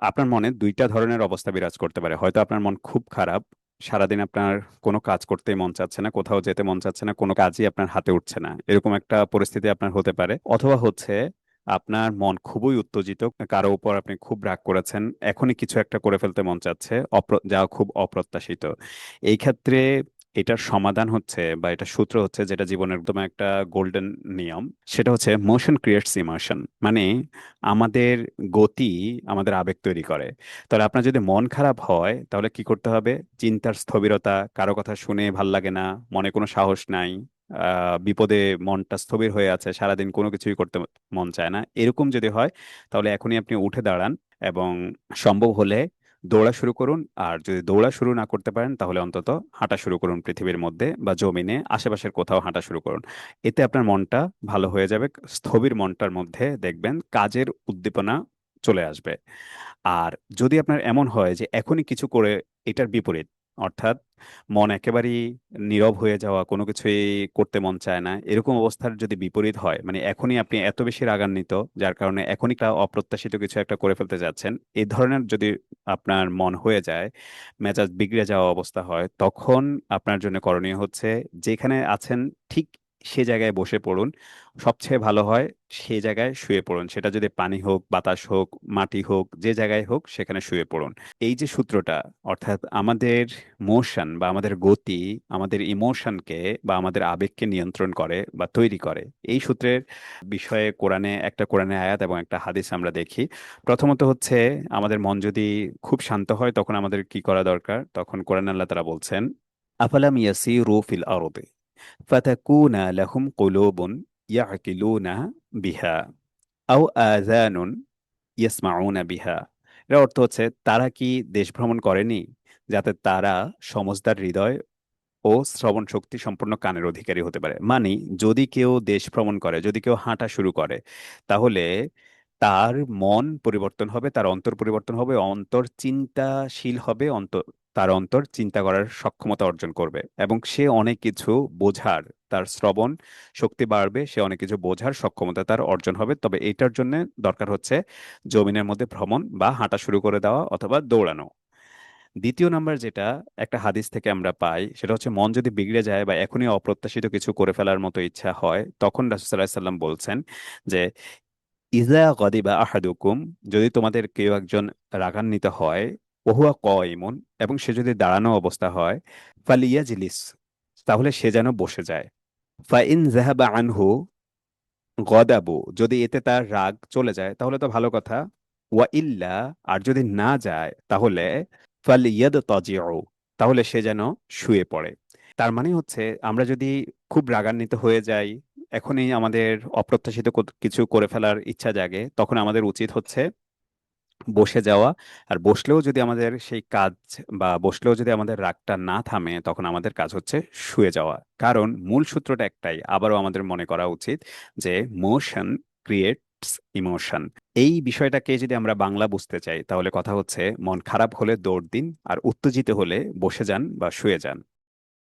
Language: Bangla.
আপনার মনে দুইটা ধরনের অবস্থা বিরাজ করতে পারে। হয়তো আপনার মন খুব খারাপ, সারাদিন আপনার কোনো কাজ করতেই মন চাচ্ছে না, কোথাও যেতে মন চাচ্ছে না, কোনো কাজই আপনার হাতে উঠছে না, এরকম একটা পরিস্থিতি আপনার হতে পারে। অথবা হচ্ছে আপনার মন খুবই উত্তেজিত, কারো উপর আপনি খুব রাগ করেছেন, এখনই কিছু একটা করে ফেলতে মন চাচ্ছে, যা খুব অপ্রত্যাশিত। এই ক্ষেত্রে এটার সমাধান হচ্ছে বা এটা সূত্র হচ্ছে, যেটা জীবনের একদম একটা গোল্ডেন নিয়ম, সেটা হচ্ছে মোশন ক্রিয়েটস ইমোশন। মানে আমাদের গতি আমাদের আবেগ তৈরি করে। তাহলে আপনার যদি মন খারাপ হয় তাহলে কি করতে হবে? চিন্তার স্থবিরতা, কারো কথা শুনে ভাল লাগে না, মনে কোনো সাহস নাই, বিপদে মনটা স্থবির হয়ে আছে, সারাদিন কোনো কিছুই করতে মন চায় না, এরকম যদি হয় তাহলে এখনই আপনি উঠে দাঁড়ান এবং সম্ভব হলে দৌড়া শুরু করুন। আর যদি দৌড়া শুরু না করতে পারেন তাহলে অন্তত হাঁটা শুরু করুন, পৃথিবীর মধ্যে বা জমিনে আশেপাশের কোথাও হাঁটা শুরু করুন। এতে আপনার মনটা ভালো হয়ে যাবে। স্থবির মনটার মধ্যে দেখবেন কাজের উদ্দীপনা চলে আসবে। আর যদি আপনার এমন হয় যে এখনই কিছু করে, এটার বিপরীত, অর্থাৎ মন একেবারেই নীরব হয়ে যাওয়া, কোনো কিছুই করতে মন চায় না, এরকম অবস্থার যদি বিপরীত হয়, মানে এখনই আপনি এত বেশি রাগান্বিত যার কারণে এখনই অপ্রত্যাশিত কিছু একটা করে ফেলতে যাচ্ছেন, এই ধরনের যদি আপনার মন হয়ে যায়, মেজাজ বিগড়ে যাওয়া অবস্থা হয়, তখন আপনার জন্য করণীয় হচ্ছে যেখানে আছেন ঠিক সে জায়গায় বসে পড়ুন। সবচেয়ে ভালো হয় সেই জায়গায় শুয়ে পড়ুন, সেটা যদি পানি হোক, বাতাস হোক, মাটি হোক, যে জায়গায় হোক সেখানে শুয়ে পড়ুন। এই যে সূত্রটা, অর্থাৎ আমাদের মোশন বা আমাদের গতি আমাদের ইমোশনকে বা আমাদের আবেগকে নিয়ন্ত্রণ করে বা তৈরি করে, এই সূত্রের বিষয়ে কোরআনের আয়াত এবং একটা হাদিস আমরা দেখি। প্রথমত হচ্ছে, আমাদের মন যদি খুব শান্ত হয় তখন আমাদের কি করা দরকার? তখন কোরআন আল্লাহ তাআলা বলছেন, আফালাম ইয়াসিরু ফিল আরদি ফাতাকুনা লাহুম কুলুবুন ইয়াকিলুনা বিহা আও আযানুন ইয়াসমাউনা বিহা। এর অর্থ হচ্ছে, তারা কি দেশ ভ্রমণ করেনি যাতে তারা সমজদার হৃদয় ও শ্রবণ শক্তি সম্পন্ন কানের অধিকারী হতে পারে? মানে যদি কেউ দেশ ভ্রমণ করে, যদি কেউ হাঁটা শুরু করে, তাহলে তার মন পরিবর্তন হবে, তার অন্তর পরিবর্তন হবে, অন্তর চিন্তাশীল হবে, তার অন্তর চিন্তা করার সক্ষমতা অর্জন করবে এবং সে অনেক কিছু বোঝার, তার শ্রবণ শক্তি বাড়বে, সে অনেক কিছু বোঝার সক্ষমতা তার অর্জন হবে। তবে এটার জন্য দরকার হচ্ছে জমিনের মধ্যে ভ্রমণ বা হাঁটা শুরু করে দেওয়া অথবা দৌড়ানো। দ্বিতীয় নাম্বার যেটা একটা হাদিস থেকে আমরা পাই, সেটা হচ্ছে মন যদি বিগড়ে যায় বা এখনই অপ্রত্যাশিত কিছু করে ফেলার মতো ইচ্ছা হয়, তখন রাসূল সাল্লাল্লাহু আলাইহি সাল্লাম বলছেন যে, ইজা গদিবা আহাদুকুম, যদি তোমাদের কেউ একজন রাগান্বিত হয়, ওহুয়া কয়মুন, এবং সে যদি দাঁড়ানো অবস্থা হয়, ফালিয়াজলিস, তাহলে সে যেন বসে যায়। ফাইন জাহাবা আনহু গদাবু, যদি এতে তার রাগ চলে যায় তাহলে তো ভালো কথা। ওয়া ইল্লা, আর যদি না যায় তাহলে ফালিয়াদ তাজিউ, তাহলে সে যেন শুয়ে পড়ে। তার মানে হচ্ছে, আমরা যদি খুব রাগান্বিত হয়ে যাই, এখনই আমাদের অপ্রত্যাশিত কিছু করে ফেলার ইচ্ছা জাগে, তখন আমাদের উচিত হচ্ছে বসে যাওয়া। আর বসলেও যদি আমাদের সেই কাজ, বা বসলেও যদি আমাদের রাগটা না থামে, তখন আমাদের কাজ হচ্ছে শুয়ে যাওয়া। কারণ মূল সূত্রটা একটাই, আবারও আমাদের মনে করা উচিত যে মোশন ক্রিয়েটস ইমোশন। এই বিষয়টাকে যদি আমরা বাংলা বুঝতে চাই তাহলে কথা হচ্ছে, মন খারাপ হলে দৌড় দিন, আর উত্তেজিত হলে বসে যান বা শুয়ে যান।